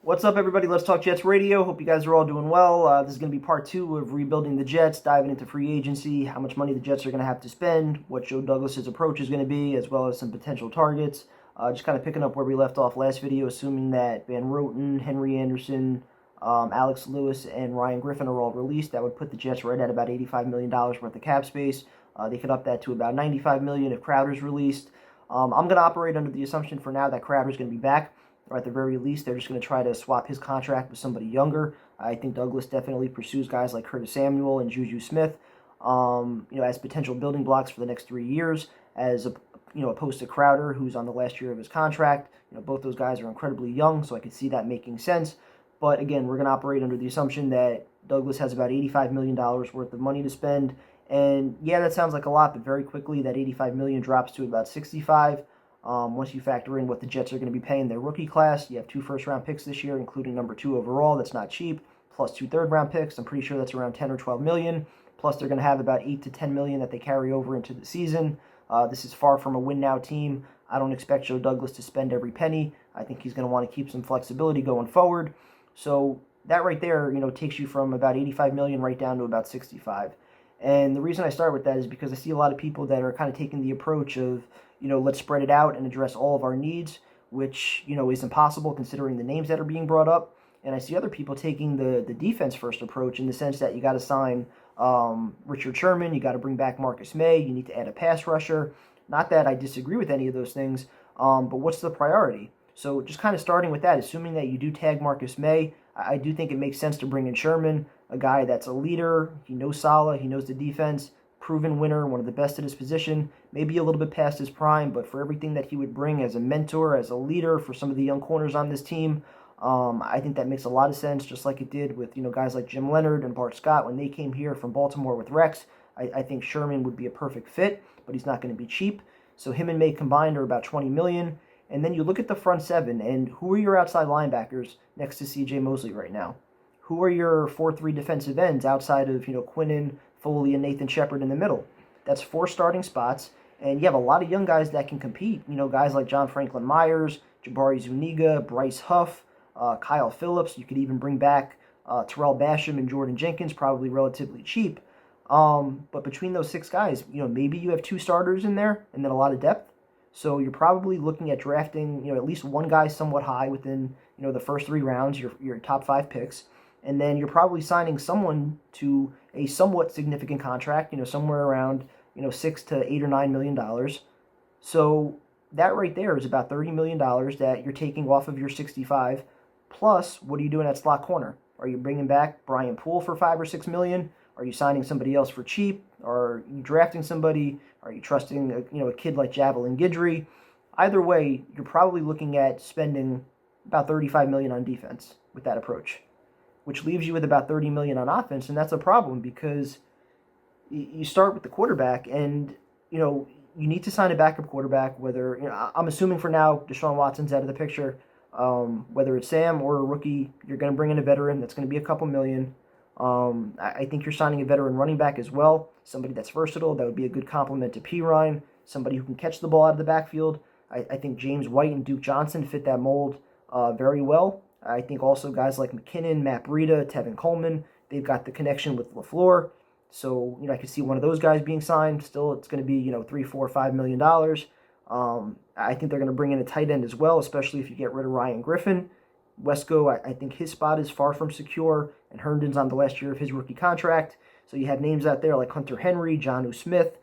What's up, everybody? Let's Talk Jets Radio. Hope you guys are all doing well. This is going to be part two of rebuilding the Jets, diving into free agency, how much money the Jets are going to have to spend, what Joe Douglas's approach is going to be, as well as some potential targets. Just kind of picking up where we left off last video, assuming that Van Roten, Henry Anderson, Alex Lewis, and Ryan Griffin are all released. That would put the Jets right at about $85 million worth of cap space. They could up that to about $95 million if Crowder's released. I'm going to operate under the assumption for now that Crowder's going to be back. Or at the very least, they're just going to try to swap his contract with somebody younger. I think Douglas definitely pursues guys like Curtis Samuel and Juju Smith, as potential building blocks for the next 3 years, opposed to Crowder, who's on the last year of his contract. Both those guys are incredibly young, so I could see that making sense. But again, we're going to operate under the assumption that Douglas has about $85 million worth of money to spend. And yeah, that sounds like a lot, but very quickly that $85 million drops to about $65. Once you factor in what the Jets are going to be paying their rookie class, you have 2 first-round picks this year, including number 2 overall. That's not cheap. Plus 2 third-round picks. I'm pretty sure that's around 10 or 12 million. Plus, they're going to have about 8 to 10 million that they carry over into the season. This is far from a win-now team. I don't expect Joe Douglas to spend every penny. I think he's going to want to keep some flexibility going forward. So that right there, takes you from about 85 million right down to about 65. And the reason I start with that is because I see a lot of people that are kind of taking the approach of, let's spread it out and address all of our needs, which, is impossible considering the names that are being brought up. And I see other people taking the defense-first approach in the sense that you got to sign Richard Sherman, you got to bring back Marcus May, you need to add a pass rusher. Not that I disagree with any of those things, but what's the priority? So just kind of starting with that, assuming that you do tag Marcus May, I do think it makes sense to bring in Sherman, a guy that's a leader. He knows Saleh, he knows the defense, proven winner, one of the best at his position, maybe a little bit past his prime, but for everything that he would bring as a mentor, as a leader for some of the young corners on this team, I think that makes a lot of sense, just like it did with guys like Jim Leonard and Bart Scott when they came here from Baltimore with Rex. I think Sherman would be a perfect fit, but he's not going to be cheap. So him and May combined are about $20 million. And then you look at the front seven, and who are your outside linebackers next to C.J. Mosley right now? Who are your 4-3 defensive ends outside of, Quinnen, Foley, and Nathan Shepard in the middle? That's 4 starting spots, and you have a lot of young guys that can compete. Guys like John Franklin Myers, Jabari Zuniga, Bryce Huff, Kyle Phillips. You could even bring back Terrell Basham and Jordan Jenkins, probably relatively cheap. But between those 6 guys, maybe you have 2 starters in there and then a lot of depth. So you're probably looking at drafting, at least one guy somewhat high within, the first 3 rounds, your top 5 picks. And then you're probably signing someone to a somewhat significant contract, somewhere around, $6 to $8 or $9 million. So that right there is about $30 million that you're taking off of your 65. Plus, what are you doing at slot corner? Are you bringing back Brian Poole for $5 or $6 million? Are you signing somebody else for cheap? Are you drafting somebody? Are you trusting a kid like Javelin Guidry? Either way, you're probably looking at spending about $35 million on defense with that approach, which leaves you with about $30 million on offense, and that's a problem because you start with the quarterback, and you need to sign a backup quarterback. Whether I'm assuming for now Deshaun Watson's out of the picture. Whether it's Sam or a rookie, you're going to bring in a veteran. That's going to be a couple million. I think you're signing a veteran running back as well, somebody that's versatile. That would be a good complement to Pirine, somebody who can catch the ball out of the backfield. I think James White and Duke Johnson fit that mold very well. I think also guys like McKinnon, Matt Breida, Tevin Coleman, they've got the connection with LaFleur. So, I could see one of those guys being signed. Still, it's going to be, $3, $4, $5 million. I think they're going to bring in a tight end as well, especially if you get rid of Ryan Griffin. Wesco, I think his spot is far from secure, and Herndon's on the last year of his rookie contract. So you have names out there like Hunter Henry, Jonnu Smith,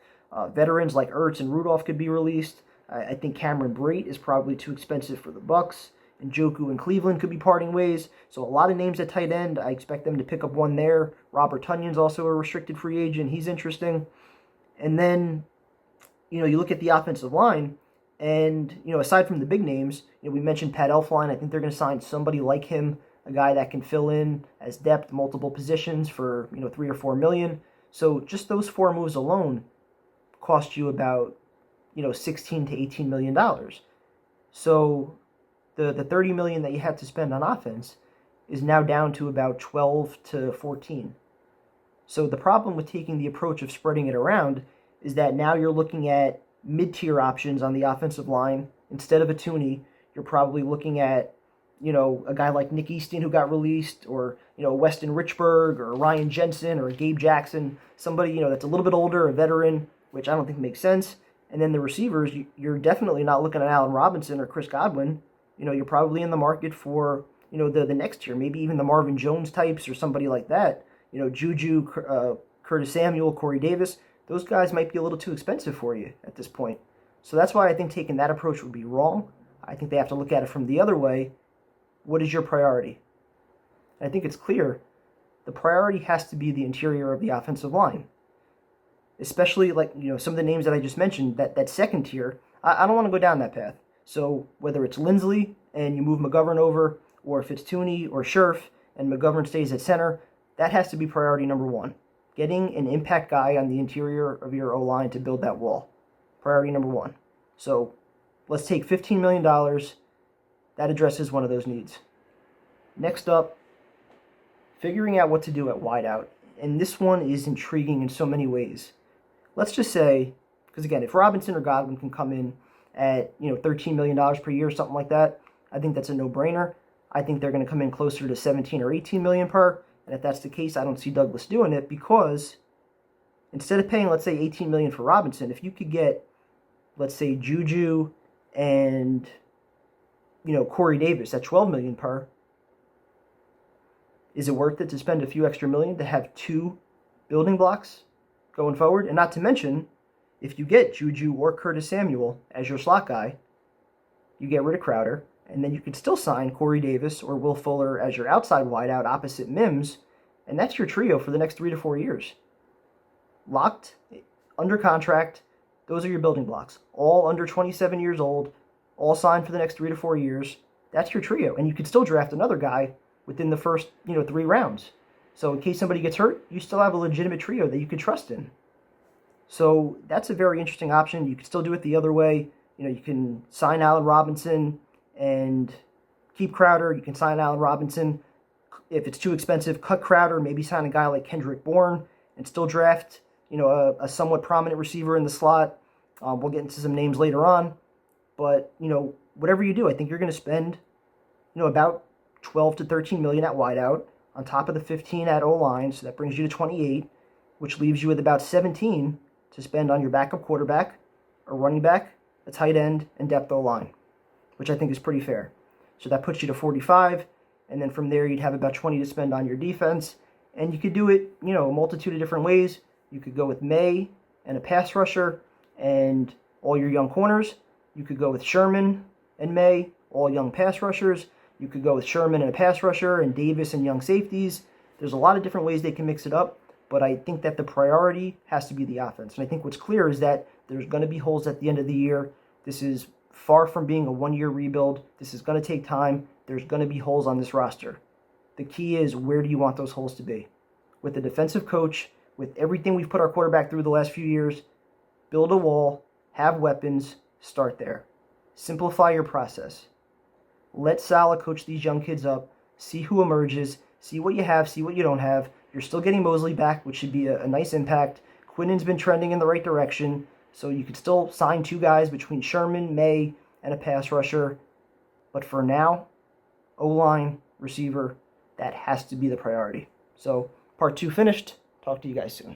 veterans like Ertz and Rudolph could be released. I think Cameron Brate is probably too expensive for the Bucs. And Njoku and Cleveland could be parting ways. So a lot of names at tight end. I expect them to pick up one there. Robert Tunyon's also a restricted free agent. He's interesting. And then, you look at the offensive line, and, aside from the big names, we mentioned Pat Elflein. I think they're going to sign somebody like him, a guy that can fill in as depth multiple positions for, $3 or $4 million. So just those 4 moves alone cost you about, $16 to $18 million. So the $30 million that you had to spend on offense is now down to about 12 to 14. So the problem with taking the approach of spreading it around is that now you're looking at mid-tier options on the offensive line. Instead of a Tooney, you're probably looking at a guy like Nick Easton who got released, or, Weston Richburg or Ryan Jensen or Gabe Jackson, somebody, that's a little bit older, a veteran, which I don't think makes sense. And then the receivers, you're definitely not looking at Allen Robinson or Chris Godwin. You're probably in the market for, the next tier, maybe even the Marvin Jones types or somebody like that. Juju, Curtis Samuel, Corey Davis, those guys might be a little too expensive for you at this point. So that's why I think taking that approach would be wrong. I think they have to look at it from the other way. What is your priority? I think it's clear. The priority has to be the interior of the offensive line. Especially like, some of the names that I just mentioned, that second tier, I don't want to go down that path. So whether it's Lindsley and you move McGovern over, or if it's Tooney or Scherf and McGovern stays at center, that has to be priority number one. Getting an impact guy on the interior of your O-line to build that wall. Priority number one. So let's take $15 million. That addresses one of those needs. Next up, figuring out what to do at wideout. And this one is intriguing in so many ways. Let's just say, because again, if Robinson or Godwin can come in at $13 million per year, something like that, I think that's a no-brainer. I think they're going to come in closer to 17 or 18 million per. And if that's the case, I don't see Douglas doing it, because instead of paying, let's say, 18 million for Robinson, if you could get, let's say, Juju and Corey Davis at 12 million per, is it worth it to spend a few extra million to have two building blocks going forward? And not to mention, if you get Juju or Curtis Samuel as your slot guy, you get rid of Crowder, and then you could still sign Corey Davis or Will Fuller as your outside wideout opposite Mims, and that's your trio for the next 3 to 4 years. Locked, under contract, those are your building blocks. All under 27 years old, all signed for the next 3 to 4 years. That's your trio, and you could still draft another guy within the first 3 rounds. So in case somebody gets hurt, you still have a legitimate trio that you can trust in. So that's a very interesting option. You can still do it the other way. You can sign Allen Robinson and keep Crowder. You can sign Allen Robinson. If it's too expensive, cut Crowder, maybe sign a guy like Kendrick Bourne and still draft, a somewhat prominent receiver in the slot. We'll get into some names later on. But, whatever you do, I think you're going to spend, about 12 to 13 million at wideout on top of the 15 at O-line. So that brings you to 28, which leaves you with about 17 to spend on your backup quarterback, a running back, a tight end, and depth O-line, which I think is pretty fair. So that puts you to 45, and then from there you'd have about 20 to spend on your defense. And you could do it, a multitude of different ways. You could go with May and a pass rusher and all your young corners. You could go with Sherman and May, all young pass rushers. You could go with Sherman and a pass rusher and Davis and young safeties. There's a lot of different ways they can mix it up, but I think that the priority has to be the offense. And I think what's clear is that there's going to be holes at the end of the year. This is far from being a one-year rebuild. This is going to take time. There's going to be holes on this roster. The key is, where do you want those holes to be? With the defensive coach, with everything we've put our quarterback through the last few years, build a wall, have weapons, start there. Simplify your process. Let Saleh coach these young kids up, see who emerges, see what you have, see what you don't have. You're still getting Mosley back, which should be a nice impact. Quinnen's been trending in the right direction, so you could still sign 2 guys between Sherman, May, and a pass rusher. But for now, O-line, receiver, that has to be the priority. So, part 2 finished. Talk to you guys soon.